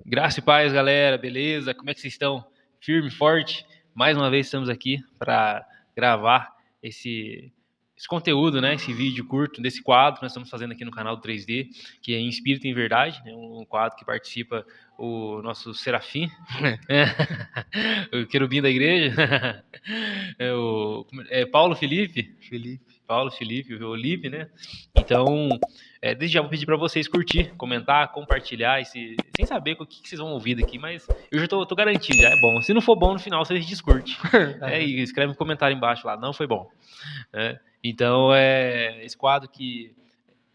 Graça e paz, galera, beleza? Como é que vocês estão? Firme, forte? Mais uma vez estamos aqui para gravar esse conteúdo, né? Esse vídeo curto desse quadro que nós estamos fazendo aqui no canal do 3D, que é Em Espírito e em Verdade, né? Um quadro que participa o nosso Serafim, o querubim da igreja, Paulo Felipe. Paulo, Felipe, o Olipe, né? Então, desde já vou pedir para vocês curtir, comentar, compartilhar, sem saber o que vocês vão ouvir daqui, mas eu já tô garantindo, já é bom. Se não for bom no final, vocês descurtem. E escreve um comentário embaixo lá, não foi bom. Então, esse quadro que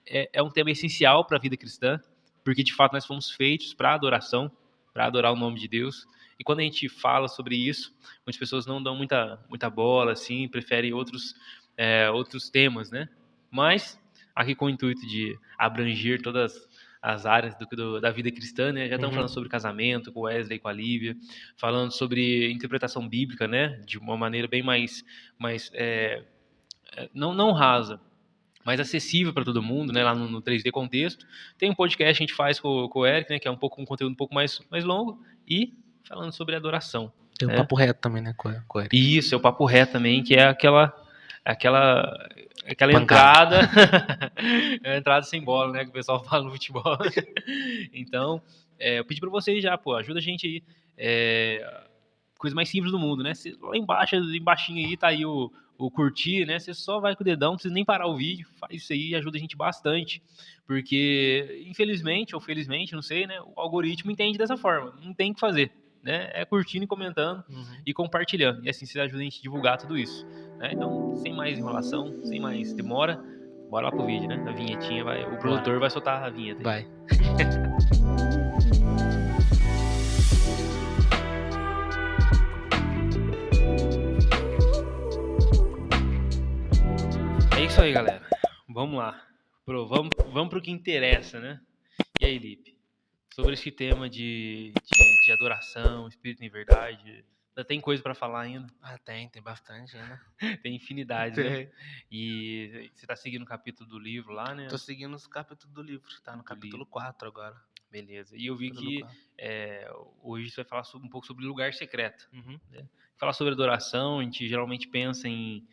é um tema essencial para a vida cristã, porque de fato nós fomos feitos para adoração, para adorar o nome de Deus. E quando a gente fala sobre isso, muitas pessoas não dão muita bola, assim, preferem outros temas, né? Mas aqui com o intuito de abranger todas as áreas da vida cristã, né? Já estamos falando sobre casamento com o Wesley e com a Lívia, falando sobre interpretação bíblica, né? De uma maneira bem mais não rasa, mais acessível para todo mundo, né, lá no 3D Contexto. Tem um podcast que a gente faz com o Eric, né, que é um conteúdo um pouco mais longo, e falando sobre adoração. Tem o Papo Reto também, né, com o Eric. Isso, é o Papo Reto também, que é aquela entrada, a entrada sem bola, né, que o pessoal fala no futebol. Então, eu pedi para vocês já, ajuda a gente aí. Coisa mais simples do mundo, né? Lá embaixinho aí tá aí o curtir, né? Você só vai com o dedão, não precisa nem parar o vídeo, faz isso aí e ajuda a gente bastante, porque infelizmente ou felizmente, não sei, né? O algoritmo entende dessa forma, não tem o que fazer, né? É curtindo e comentando e compartilhando, e assim você ajuda a gente a divulgar tudo isso, né? Então, sem mais enrolação, sem mais demora, bora lá pro vídeo, né? A vinhetinha o produtor vai soltar a vinheta aí. Vai. É isso aí, galera. Vamos lá. Vamos pro que interessa, né? E aí, Lipe? Sobre esse tema de adoração, espírito em verdade, ainda tem coisa para falar ainda? Tem bastante ainda. Tem infinidade, né? E você tá seguindo o capítulo do livro lá, né? Tô seguindo os capítulos do livro, tá no capítulo 4 agora. Beleza. E eu vi que hoje você vai falar um pouco sobre lugar secreto. Né? Falar sobre adoração, a gente geralmente pensa em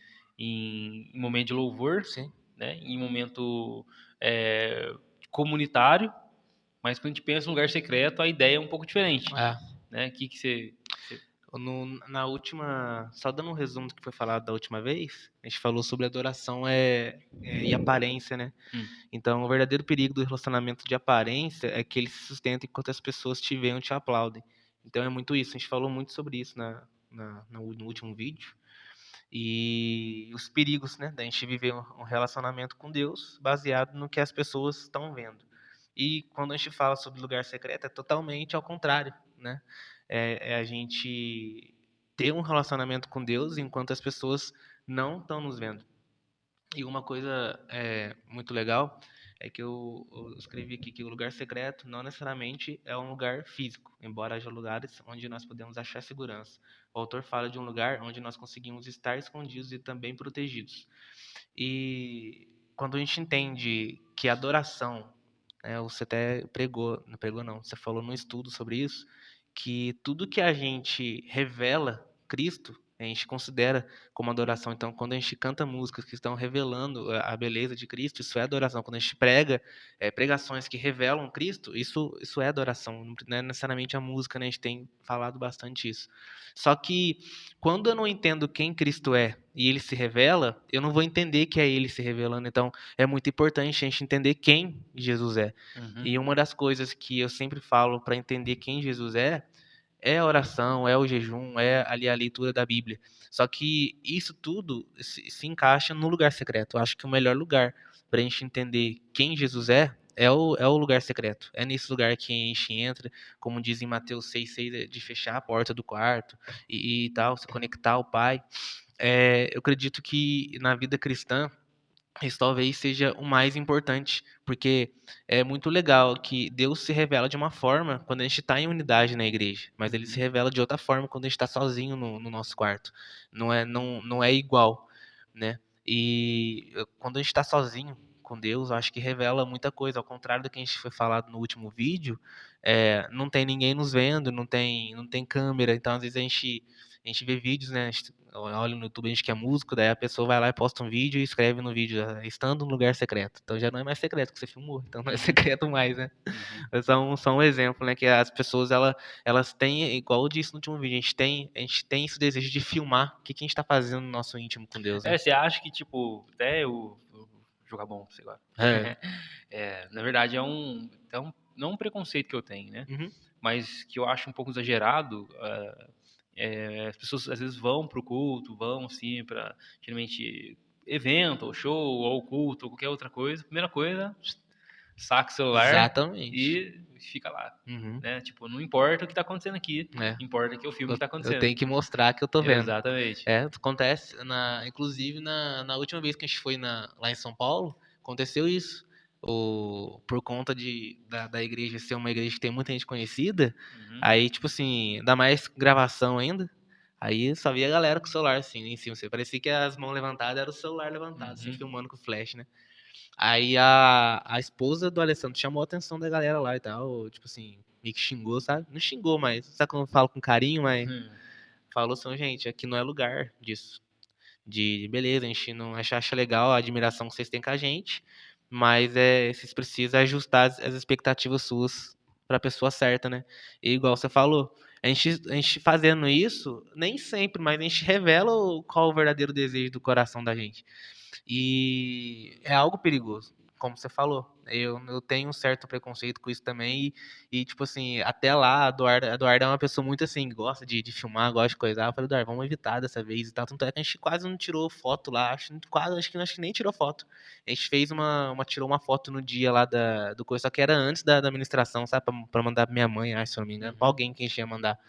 momento de louvor, sim, né? Em momento comunitário, mas quando a gente pensa em lugar secreto, a ideia é um pouco diferente. Né? Que você... Na última, só dando um resumo do que foi falado da última vez, a gente falou sobre adoração e aparência, né? Então, o verdadeiro perigo do relacionamento de aparência é que ele se sustenta enquanto as pessoas te veem ou te aplaudem. Então, é muito isso. A gente falou muito sobre isso no último vídeo. E os perigos, né, da gente viver um relacionamento com Deus baseado no que as pessoas estão vendo. E quando a gente fala sobre lugar secreto, é totalmente ao contrário, né? É a gente ter um relacionamento com Deus enquanto as pessoas não estão nos vendo. E uma coisa muito legal é que eu escrevi aqui que o lugar secreto não necessariamente é um lugar físico, embora haja lugares onde nós podemos achar segurança. O autor fala de um lugar onde nós conseguimos estar escondidos e também protegidos. E quando a gente entende que a adoração, você até não pregou não, você falou num estudo sobre isso, que tudo que a gente revela Cristo, a gente considera como adoração. Então, quando a gente canta músicas que estão revelando a beleza de Cristo, isso é adoração. Quando a gente prega pregações que revelam Cristo, isso é adoração. Não é necessariamente a música, né? A gente tem falado bastante isso. Só que, quando eu não entendo quem Cristo é e ele se revela, eu não vou entender que é ele se revelando. Então, é muito importante a gente entender quem Jesus é. E uma das coisas que eu sempre falo para entender quem Jesus é a oração, é o jejum, é ali a leitura da Bíblia. Só que isso tudo se encaixa no lugar secreto. Eu acho que o melhor lugar para a gente entender quem Jesus é o lugar secreto. É nesse lugar que a gente entra, como diz em Mateus 6,6, de fechar a porta do quarto e tal, se conectar ao Pai. Eu acredito que na vida cristã, isso talvez seja o mais importante, porque é muito legal que Deus se revela de uma forma quando a gente está em unidade na igreja, mas ele se revela de outra forma quando a gente está sozinho no nosso quarto. Não é igual, né? E quando a gente está sozinho com Deus, eu acho que revela muita coisa. Ao contrário do que a gente foi falado no último vídeo, não tem ninguém nos vendo, não tem câmera. Então, às vezes, a gente vê vídeos, né? A gente olha no YouTube, a gente que é músico, daí a pessoa vai lá e posta um vídeo e escreve no vídeo, estando no lugar secreto. Então já não é mais secreto que você filmou, então não é secreto mais, né? Só um exemplo, né? Que as pessoas, elas têm, igual eu disse no último vídeo, a gente tem esse desejo de filmar o que a gente tá fazendo no nosso íntimo com Deus, né? Você acha que, tipo, até eu jogar bom, sei lá. É. Na verdade, não um preconceito que eu tenho, né? Uhum. Mas que eu acho um pouco exagerado. As pessoas às vezes vão pro culto, vão assim para geralmente evento, ou show, ou culto, ou qualquer outra coisa. Primeira coisa, saca o celular Exatamente. e fica lá, Uhum. né? Tipo, não importa o que tá acontecendo aqui, É. importa que o filme que tá Eu acontecendo. tenho que mostrar que eu tô vendo. Exatamente. Acontece, inclusive na última vez que a gente foi lá em São Paulo, aconteceu isso. Por conta da igreja ser uma igreja que tem muita gente conhecida, Uhum, aí, tipo assim, ainda mais gravação ainda, aí só via a galera com o celular, assim, em cima. Assim, parecia que as mãos levantadas era o celular levantado, assim, uhum, filmando com flash, né? Aí a esposa do Alessandro chamou a atenção da galera lá e tal, tipo assim, meio que xingou, sabe? Não xingou, mas sabe quando eu falo com carinho, mas uhum, falou assim, gente, aqui não é lugar disso. Beleza, a gente não acha legal a admiração que vocês têm com a gente, mas vocês precisam ajustar as expectativas suas para a pessoa certa, né? E igual você falou, a gente fazendo isso, nem sempre, mas a gente revela qual o verdadeiro desejo do coração da gente. E é algo perigoso, como você falou. Eu tenho um certo preconceito com isso também. Tipo assim, até lá, a Eduarda é uma pessoa muito assim, gosta de filmar, gosta de coisar. Eu falei, Eduardo, vamos evitar dessa vez e tal. Tanto é que a gente quase não tirou foto lá. Acho que nem tirou foto. A gente fez tirou uma foto no dia lá do coisa, só que era antes da administração, sabe? Pra mandar pra minha mãe, acho, se eu não me engano, pra uhum. alguém que a gente ia mandar.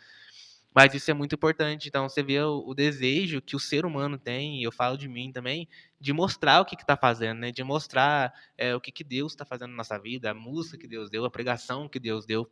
Mas isso é muito importante. Então, você vê o desejo que o ser humano tem, e eu falo de mim também, de mostrar o que está fazendo, né? De mostrar o que Deus está fazendo na nossa vida, a música que Deus deu, a pregação que Deus deu.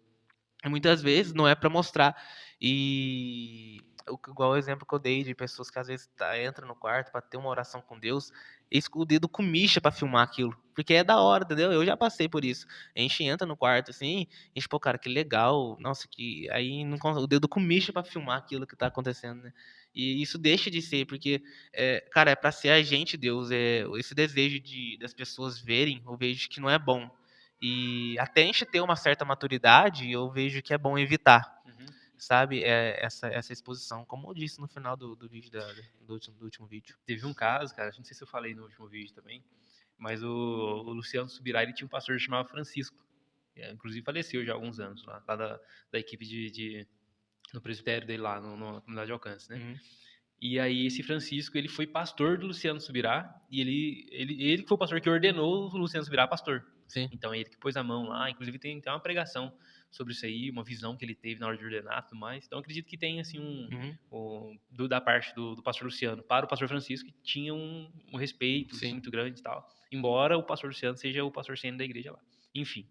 E muitas vezes não é para mostrar. Igual o exemplo que eu dei de pessoas que às vezes entram no quarto para ter uma oração com Deus, eles com o dedo comicha para filmar aquilo. Porque é da hora, entendeu? Eu já passei por isso. A gente entra no quarto assim, a gente, pô, cara, que legal. Nossa, que. Aí não, o dedo comicha para filmar aquilo que tá acontecendo, né? E isso deixa de ser, porque, cara, é para ser a gente, Deus. Esse desejo das pessoas verem, eu vejo que não é bom. E até a gente ter uma certa maturidade, eu vejo que é bom evitar, Uhum. sabe? Essa exposição, como eu disse no final do vídeo do último vídeo. Teve um caso, cara, não sei se eu falei no último vídeo também, mas o Luciano Subirá, ele tinha um pastor que chamava Francisco. Inclusive faleceu já há alguns anos lá da equipe no presbitério dele lá, na comunidade de alcance, né? Uhum. E aí esse Francisco, ele foi pastor do Luciano Subirá, e ele que foi o pastor que ordenou o Luciano Subirá pastor. Sim. Então ele que pôs a mão lá, inclusive tem uma pregação sobre isso aí, uma visão que ele teve na hora de ordenar e tudo mais. Então acredito que tem assim Uhum. da parte do pastor Luciano para o pastor Francisco, que tinha um respeito assim, Sim. muito grande e tal. Embora o pastor Luciano seja o pastor sênior da igreja lá. Enfim.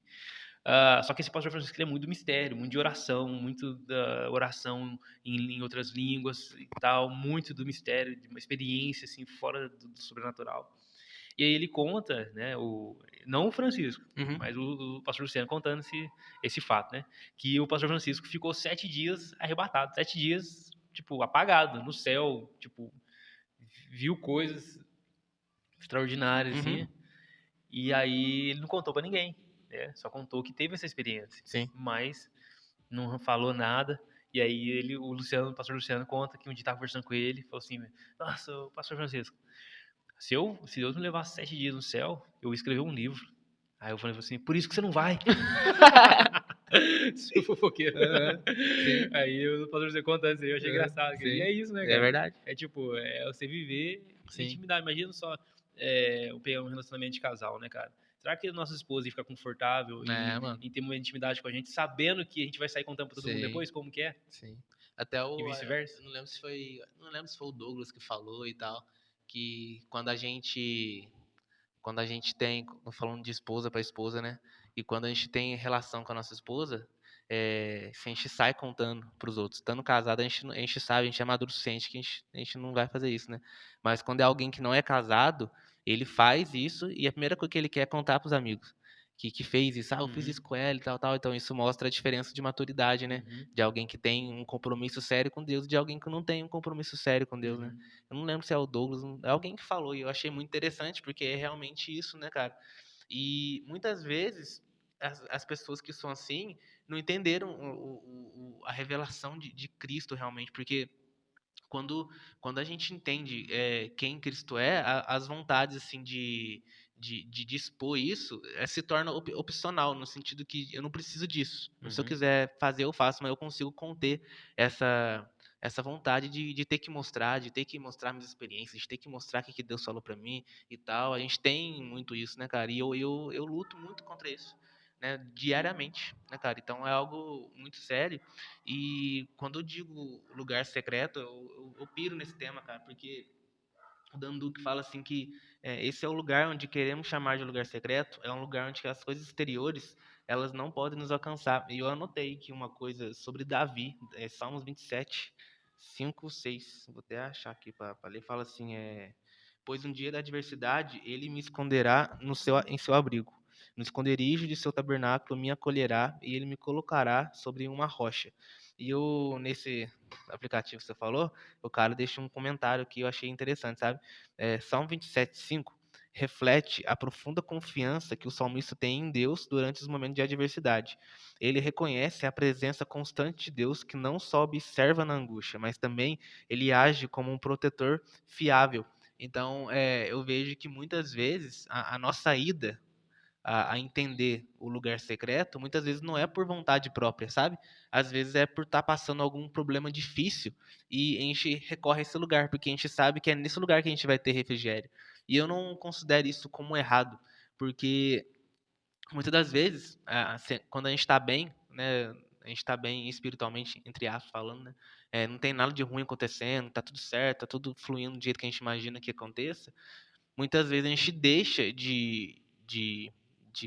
Só que esse pastor Francisco ele é muito do mistério, muito de oração, muito da oração em outras línguas e tal, muito do mistério, de uma experiência assim fora do sobrenatural. E aí ele conta, né, não o Francisco, Uhum. mas o pastor Luciano contando esse fato, né, que o pastor Francisco ficou 7 dias arrebatado, 7 dias, tipo, apagado no céu, tipo, viu coisas extraordinárias, Uhum. assim, e aí ele não contou pra ninguém, né, só contou que teve essa experiência, Sim. mas não falou nada. E aí o pastor Luciano conta que um dia estava conversando com ele, falou assim: "Nossa, pastor Francisco, se Deus me levasse 7 dias no céu, eu ia escrever um livro." Aí eu falei assim: "Por isso que você não vai." Seu fofoqueiro. Aham. Sim. Aí o pastor Luciano contando assim, eu achei Aham. engraçado. E Sim. é isso, né, É cara? verdade. É tipo, você viver Sim. intimidade. Imagina só, eu pegar um relacionamento de casal, né, cara? Será que a nossa esposa ia ficar confortável Mano. em ter uma intimidade com a gente, sabendo que a gente vai sair contando pra todo mundo Sim. depois como que é? Sim. Até E eu vice-versa? não lembro se foi o Douglas que falou e tal, que quando a gente tem, falando de esposa para esposa, né? E quando a gente tem relação com a nossa esposa, se a gente sai contando para os outros, estando casado, a gente sabe, a gente é maduro o suficiente que a gente não vai fazer isso, né? Mas quando é alguém que não é casado, Ele faz isso e a primeira coisa que ele quer é contar para os amigos que fez isso. Eu fiz isso Uhum. com ela e tal, tal. Então isso mostra a diferença de maturidade, né? Uhum. De alguém que tem um compromisso sério com Deus, de alguém que não tem um compromisso sério com Deus, né? Uhum. Eu não lembro se é o Douglas, é alguém que falou e eu achei muito interessante porque é realmente isso, né, cara? E muitas vezes as pessoas que são assim não entenderam a revelação de Cristo realmente, porque quando, quando a gente entende quem Cristo é, as vontades assim de dispor isso se torna opcional, no sentido que eu não preciso disso. Se eu Uhum. quiser fazer, eu faço, mas eu consigo conter essa, essa vontade de ter que mostrar, de ter que mostrar minhas experiências, de ter que mostrar o que Deus falou para mim e tal. A gente tem muito isso, né, cara? E eu luto muito contra isso. Né, diariamente, né, cara? Então é algo muito sério e quando eu digo lugar secreto, eu piro nesse tema, cara, porque o Dan Duque fala assim que esse é o lugar onde queremos chamar de lugar secreto, é um lugar onde as coisas exteriores elas não podem nos alcançar. E eu anotei aqui uma coisa sobre Davi, Salmos 27, 5, 6. Vou até achar aqui para ler. Fala assim, pois um dia da adversidade ele me esconderá em seu abrigo. No esconderijo de seu tabernáculo me acolherá e ele me colocará sobre uma rocha. E eu, nesse aplicativo que você falou, o cara deixa um comentário que eu achei interessante, sabe? Salmo 27:5 reflete a profunda confiança que o salmista tem em Deus durante os momentos de adversidade. Ele reconhece a presença constante de Deus que não só observa na angústia, mas também ele age como um protetor fiável. Então, eu vejo que muitas vezes a nossa ida a entender o lugar secreto, muitas vezes não é por vontade própria, sabe? Às vezes é por estar passando algum problema difícil e a gente recorre a esse lugar, porque a gente sabe que é nesse lugar que a gente vai ter refrigério. E eu não considero isso como errado, porque muitas das vezes, quando a gente está bem, né? A gente está bem espiritualmente, entre aspas, falando, né? Não tem nada de ruim acontecendo, tá tudo certo, tá tudo fluindo do jeito que a gente imagina que aconteça. Muitas vezes a gente deixa de, de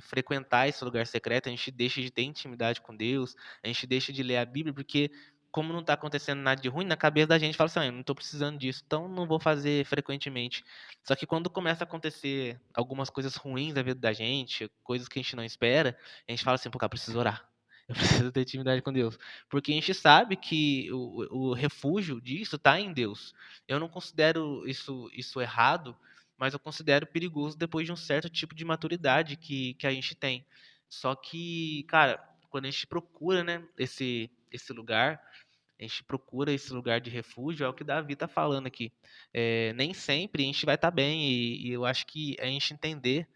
frequentar esse lugar secreto, a gente deixa de ter intimidade com Deus, a gente deixa de ler a Bíblia, porque como não está acontecendo nada de ruim, na cabeça da gente fala assim, eu não estou precisando disso, então não vou fazer frequentemente. Só que quando começa a acontecer algumas coisas ruins na vida da gente, coisas que a gente não espera, a gente fala assim, pô, cara, eu preciso orar. Eu preciso ter intimidade com Deus. Porque a gente sabe que o refúgio disso está em Deus. Eu não considero isso errado, mas eu considero perigoso depois de um certo tipo de maturidade que a gente tem. Só que, cara, quando a gente procura, né, esse lugar, a gente procura esse lugar de refúgio, é o que Davi está falando aqui. Nem sempre a gente vai estar bem, e eu acho que a gente entender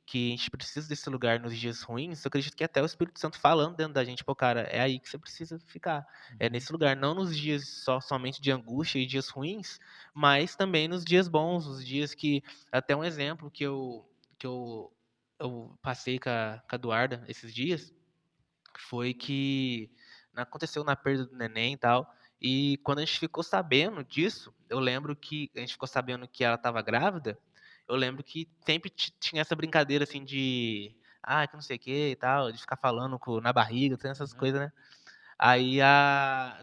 que a gente precisa desse lugar nos dias ruins, eu acredito que até o Espírito Santo falando dentro da gente, pô, cara, é aí que você precisa ficar. É Uhum. nesse lugar, não nos dias somente de angústia e dias ruins, mas também nos dias bons, os dias que, até um exemplo que eu passei com a Eduarda esses dias, foi que aconteceu na perda do neném e tal, e quando a gente ficou sabendo disso, eu lembro que a gente ficou sabendo que ela estava grávida, eu lembro que sempre tinha essa brincadeira assim de que não sei o que e tal, de ficar falando na barriga, tem essas Uhum. coisas, né? Aí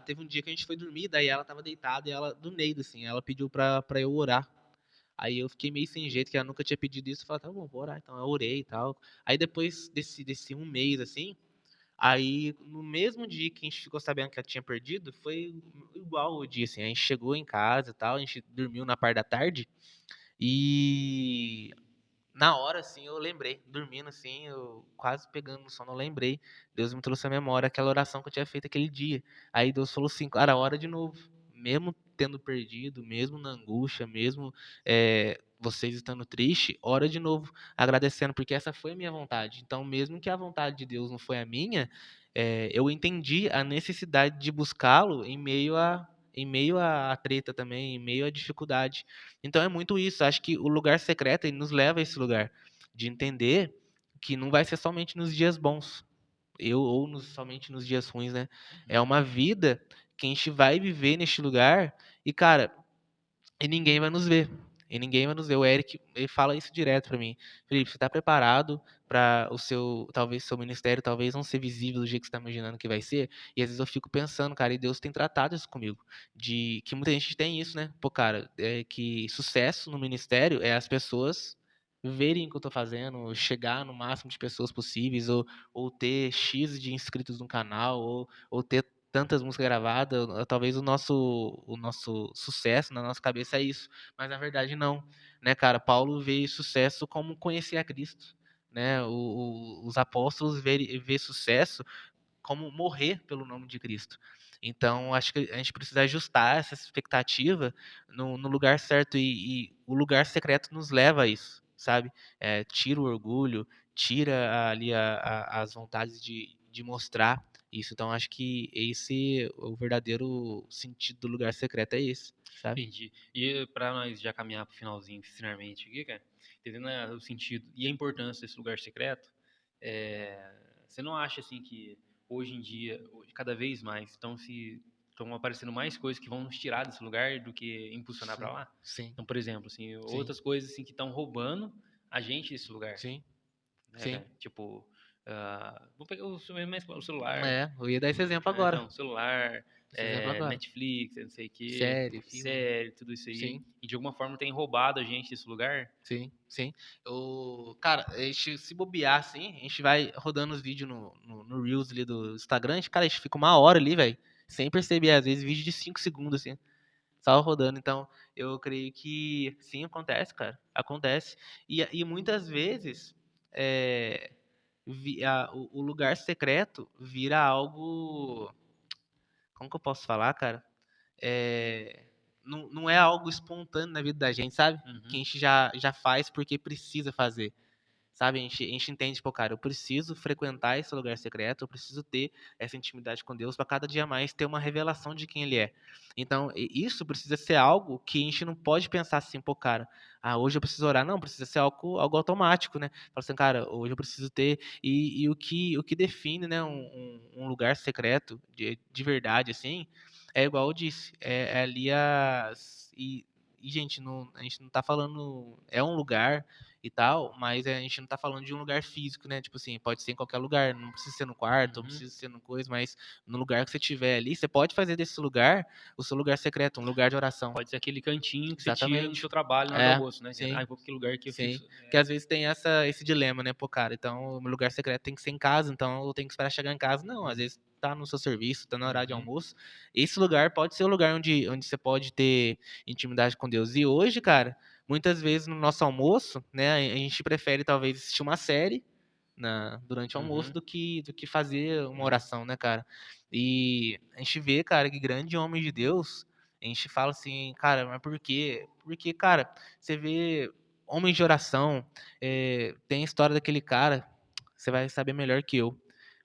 teve um dia que a gente foi dormir, daí ela tava deitada e ela, do meio, assim, ela pediu pra eu orar. Aí eu fiquei meio sem jeito, que ela nunca tinha pedido isso. Eu falei, tá bom, vou orar. Então eu orei e tal. Aí depois desse um mês, assim, aí no mesmo dia que a gente ficou sabendo que ela tinha perdido, foi igual o dia, assim. A gente chegou em casa e tal, a gente dormiu na parte da tarde. E na hora, assim, eu lembrei, dormindo assim, eu quase pegando no sono, eu lembrei. Deus me trouxe à memória aquela oração que eu tinha feito aquele dia. Aí Deus falou assim, cara, ora de novo. Mesmo tendo perdido, mesmo na angústia, mesmo vocês estando triste, ora de novo, agradecendo, porque essa foi a minha vontade. Então, mesmo que a vontade de Deus não foi a minha, eu entendi a necessidade de buscá-lo em meio à treta também, em meio à dificuldade. Então é muito isso. Acho que o lugar secreto ele nos leva a esse lugar de entender que não vai ser somente nos dias bons, somente nos dias ruins, né? É Uhum. uma vida que a gente vai viver neste lugar e, cara, e ninguém vai nos ver. E ninguém vai nos ver. O Eric, ele fala isso direto pra mim. Felipe, você tá preparado para talvez seu ministério, talvez não ser visível do jeito que você tá imaginando que vai ser? E às vezes eu fico pensando, cara, e Deus tem tratado isso comigo. De que muita gente tem isso, né? Pô, cara, que sucesso no ministério é as pessoas verem o que eu tô fazendo, chegar no máximo de pessoas possíveis, ou ter X de inscritos no canal, ou ter tantas músicas gravadas, talvez o nosso sucesso na nossa cabeça é isso, mas na verdade não, né, cara? Paulo vê sucesso como conhecer a Cristo, né? Os apóstolos vê sucesso como morrer pelo nome de Cristo. Então, acho que a gente precisa ajustar essa expectativa no lugar certo e o lugar secreto nos leva a isso, sabe? Tira o orgulho, tira ali as vontades de mostrar isso. Então, acho que esse, o verdadeiro sentido do lugar secreto é esse, sabe? Entendi. E para nós já caminhar pro finalzinho, finalmente aqui, cara, entendendo o sentido e a importância desse lugar secreto, você não acha assim que hoje em dia, cada vez mais, estão aparecendo mais coisas que vão nos tirar desse lugar do que impulsionar para Sim, lá? sim, Então, por exemplo, assim, sim, outras coisas assim que estão roubando a gente desse lugar, sim, né, sim. cara? Tipo, vou pegar o celular, Eu ia dar esse exemplo agora. então, celular, Esse exemplo agora. Netflix, não sei o quê, Série, filme. série, tudo isso aí, Sim. e de alguma forma tem roubado a gente desse lugar. Sim, sim. Cara, a gente se bobear assim, a gente vai rodando os vídeos no Reels ali do Instagram, cara, a gente fica uma hora ali, velho, sem perceber, às vezes vídeo de 5 segundos, assim, só rodando. Então, eu creio que sim, acontece, cara, acontece. E muitas vezes, é, o lugar secreto vira algo, como que eu posso falar, cara? Não é algo espontâneo na vida da gente, sabe? Que a Uhum. gente já faz porque precisa fazer. Sabe? A gente entende, pô, cara, eu preciso frequentar esse lugar secreto, eu preciso ter essa intimidade com Deus para cada dia mais ter uma revelação de quem Ele é. Então, isso precisa ser algo que a gente não pode pensar assim, pô, cara, hoje eu preciso orar. Não, precisa ser algo automático, né? Fala assim, cara, hoje eu preciso ter. E o que define, né, um lugar secreto de verdade, assim, é igual eu disse, é ali as. Gente, a gente não tá falando. É um lugar e tal, mas a gente não tá falando de um lugar físico, né? Tipo assim, pode ser em qualquer lugar, não precisa ser no quarto, não Uhum. precisa ser no coisa, mas no lugar que você tiver ali, você pode fazer desse lugar o seu lugar secreto, um lugar de oração. Pode ser aquele cantinho que você tira no seu Exatamente. trabalho na hora do É, almoço, né, cara? sim, Ah, eu vou para aquele lugar que eu fico. sim. Que às vezes tem esse dilema, né? Pô, cara, então o meu lugar secreto tem que ser em casa, então eu tenho que esperar chegar em casa. Não, às vezes tá no seu serviço, tá na hora de Uhum. almoço. Esse lugar pode ser o lugar onde você pode ter intimidade com Deus. E hoje, cara, muitas vezes no nosso almoço, né, a gente prefere talvez assistir uma série durante o almoço Uhum. do que fazer uma Uhum. oração, né, cara? E a gente vê, cara, que grande homem de Deus, a gente fala assim, cara, mas por quê? Porque, cara, você vê homens de oração, tem a história daquele cara, você vai saber melhor que eu,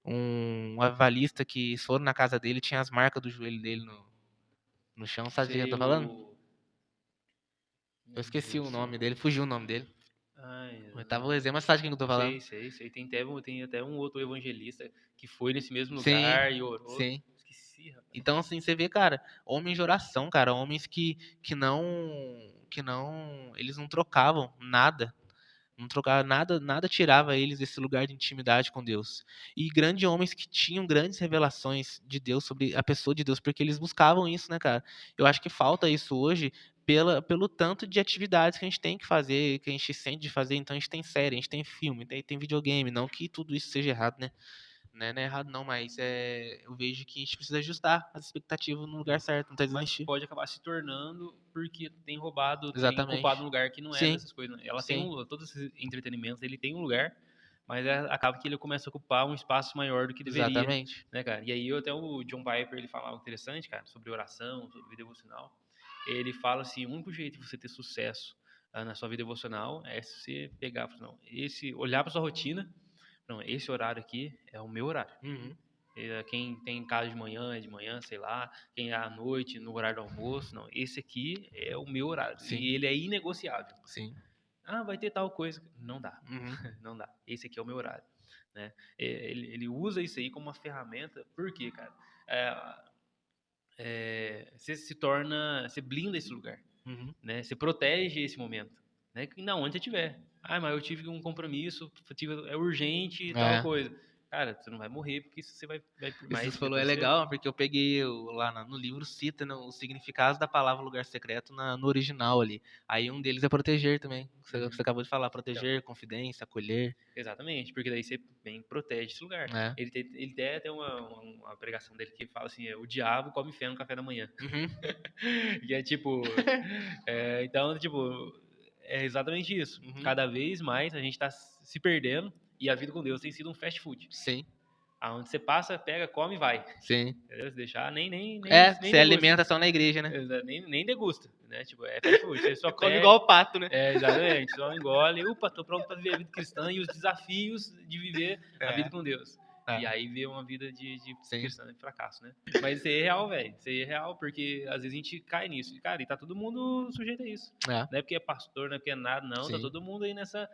um avivalista que foram na casa dele, tinha as marcas do joelho dele no chão, sabe de quem eu Sei tô falando? o. Eu Meu esqueci o Deus. nome dele, fugiu o nome dele. Ai, Eu tava o exemplo, mas sabe de quem eu tô falando? sei, sei, sei. Tem até um outro evangelista que foi nesse mesmo Sim, lugar e orou. sim. Esqueci, rapaz. Então, assim, você vê, cara, homens de oração, cara, homens que não, eles não trocavam nada, não trocava nada, nada tirava eles desse lugar de intimidade com Deus. E grandes homens que tinham grandes revelações de Deus sobre a pessoa de Deus, porque eles buscavam isso, né, cara? Eu acho que falta isso hoje pelo tanto de atividades que a gente tem que fazer, que a gente sente de fazer. Então a gente tem série, a gente tem filme, tem videogame, não que tudo isso seja errado, né? Não é errado não, mas eu vejo que a gente precisa ajustar as expectativas no lugar Sim. certo, não tá Mas desistir. pode acabar se tornando porque tem roubado, tem ocupado um Exatamente. lugar que não é Sim, dessas coisas, né? Ela tem sim, todos esses entretenimentos, ele tem um lugar, mas acaba que ele começa a ocupar um espaço maior do que deveria, exatamente. né, cara? E aí até o John Piper, ele fala algo interessante, cara, sobre oração, sobre vida devocional. Ele fala assim, o único jeito de você ter sucesso na sua vida devocional é se você pegar, não, olhar para sua rotina, não, esse horário aqui é o meu horário. Uhum, Quem tem em casa de manhã é de manhã, sei lá. Quem é à noite, no horário do almoço, não. Esse aqui é o meu horário. sim, E ele é inegociável. sim. Ah, vai ter tal coisa. Não dá. Uhum, Não dá. Esse aqui é o meu horário. Né? Ele usa isso aí como uma ferramenta. Por quê, cara? Você se torna. Você blinda esse lugar. uhum. Né? Você protege esse momento. Né? Não, onde você tiver. Ah, mas eu tive um compromisso, é urgente e tal É, coisa. cara, você não vai morrer porque você vai por Isso que mais você falou é depois você... legal, porque eu peguei lá no livro, cita, né, os significados da palavra lugar secreto no original ali. Aí um deles é proteger também. Você acabou de falar, Então, proteger, confidência, acolher. exatamente, porque daí você bem protege esse lugar. É. Ele até tem uma pregação dele que fala assim, o diabo come fé no café da manhã. Uhum. E é tipo, então, tipo, é exatamente isso. Uhum. Cada vez mais a gente tá se perdendo e a vida com Deus tem sido um fast food. Sim, Aonde você passa, pega, come e vai. sim. Entendeu? Se deixar, nem Você degusta. alimenta só na igreja, né? Nem degusta, né? Tipo, é fast food. Você só Come pega, igual o pato, né? exatamente, só engole. Upa, tô pronto para viver a vida cristã e os desafios de viver a vida É, com Deus. E é, aí ver uma vida de sim. cristã de fracasso, né? Mas isso aí é real, velho. Isso aí é real, porque às vezes a gente cai nisso. E, cara, e tá todo mundo sujeito a isso. É, Não é porque é pastor, não é porque é nada, não. Tá sim, todo mundo aí nessa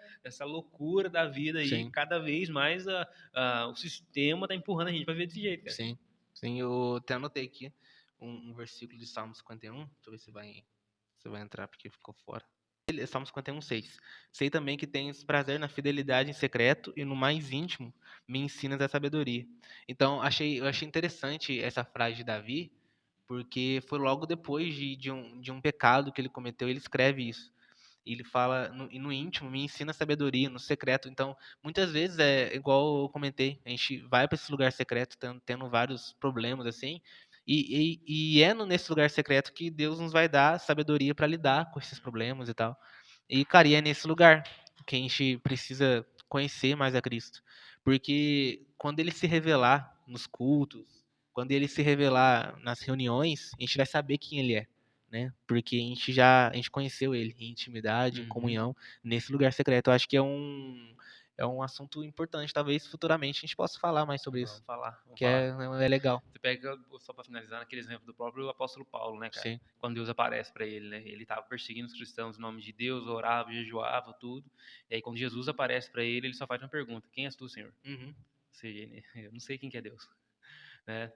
loucura da vida aí. sim, Cada vez mais o sistema tá empurrando a gente pra ver desse jeito, cara. sim. Sim, eu até anotei aqui um versículo de Salmo 51. Deixa eu ver se vai entrar porque ficou fora. Salmo 51, 6. Sei também que tens prazer na fidelidade em secreto e no mais íntimo me ensinas a sabedoria. Então, eu achei interessante essa frase de Davi, porque foi logo depois de um pecado que ele cometeu, ele escreve isso. Ele fala, no íntimo, me ensina sabedoria, no secreto. Então, muitas vezes é igual eu comentei, a gente vai para esse lugar secreto tendo vários problemas assim, e é nesse lugar secreto que Deus nos vai dar sabedoria para lidar com esses problemas e tal. E, cara, e é nesse lugar que a gente precisa conhecer mais a Cristo. Porque quando ele se revelar nos cultos, quando ele se revelar nas reuniões, a gente vai saber quem ele é, né? Porque a gente conheceu ele em intimidade, em Uhum. comunhão, nesse lugar secreto. Eu acho que é um assunto importante, talvez futuramente a gente possa falar mais sobre isso, Vamos falar, vamos que falar. é legal. Você pega, só para finalizar, naquele exemplo do próprio apóstolo Paulo, né, cara? Sim. Quando Deus aparece para ele, né? Ele estava perseguindo os cristãos em nome de Deus, orava, jejuava, tudo. E aí, quando Jesus aparece para ele, ele só faz uma pergunta: Quem és tu, Senhor? Uhum. Ou seja, eu não sei quem que é Deus, né?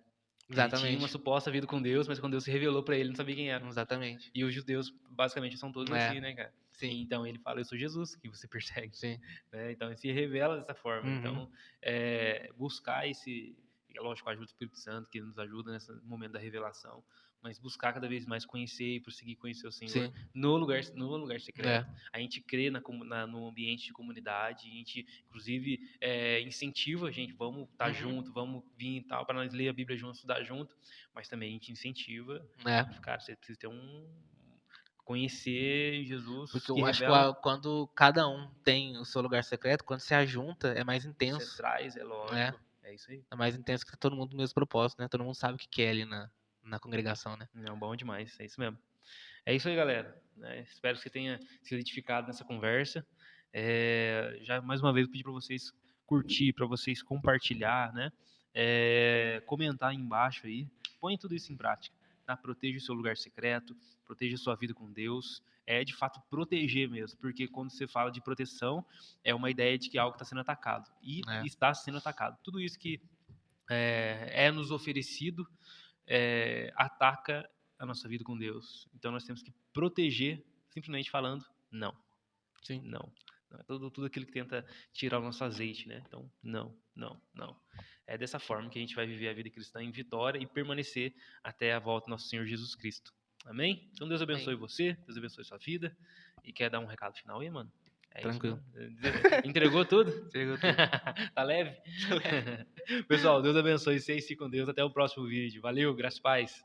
Ele tinha uma Exatamente. suposta vida com Deus, mas quando Deus se revelou para ele, não sabia quem era. Exatamente. E os judeus, basicamente, são todos É. assim, né, cara? Sim. Então ele fala: Eu sou Jesus, que você persegue. Sim. Né? Então ele se revela dessa forma. Uhum. Então, buscar esse. Lógico, a ajuda do Espírito Santo, que nos ajuda nesse momento da revelação, mas buscar cada vez mais conhecer e prosseguir conhecer o Senhor Sim. no lugar É. secreto. A gente crê no ambiente de comunidade, a gente, inclusive, incentiva a gente, vamos estar junto, vamos vir e tal, para nós ler a Bíblia junto, estudar junto, mas também a gente incentiva, É. cara, você precisa ter conhecer Jesus Porque que eu acho que revela. quando cada um tem o seu lugar secreto, quando se ajunta, é mais Você intenso, traz, é né? lógico, é isso aí. É mais intenso que tá todo mundo no mesmo propósito, né? Todo mundo sabe o que quer ali na congregação, né? Não, bom demais, é isso mesmo. É isso aí, galera. Né? Espero que você tenha se identificado nessa conversa. Já mais uma vez eu pedi para vocês curtir, para vocês compartilhar, né? Comentar aí embaixo aí. Põe tudo isso em prática. Tá? Proteja o seu lugar secreto, proteja a sua vida com Deus. É de fato proteger mesmo, porque quando você fala de proteção, é uma ideia de que algo está sendo atacado. E É. está sendo atacado. Tudo isso que nos oferecido ataca a nossa vida com Deus. Então nós temos que proteger, simplesmente falando, não. Sim. Não. Não. Tudo aquilo que tenta tirar o nosso azeite, né? Então, não, não, não. É dessa forma que a gente vai viver a vida cristã em vitória e permanecer até a volta do nosso Senhor Jesus Cristo. Amém? Então Deus abençoe você, Deus abençoe sua vida. E quer dar um recado final aí, mano? É Tranquilo. isso mesmo. Entregou tudo? Entregou tudo. Tá leve? Pessoal, Deus abençoe vocês, fiquem com Deus. Até o próximo vídeo. Valeu, graças a paz.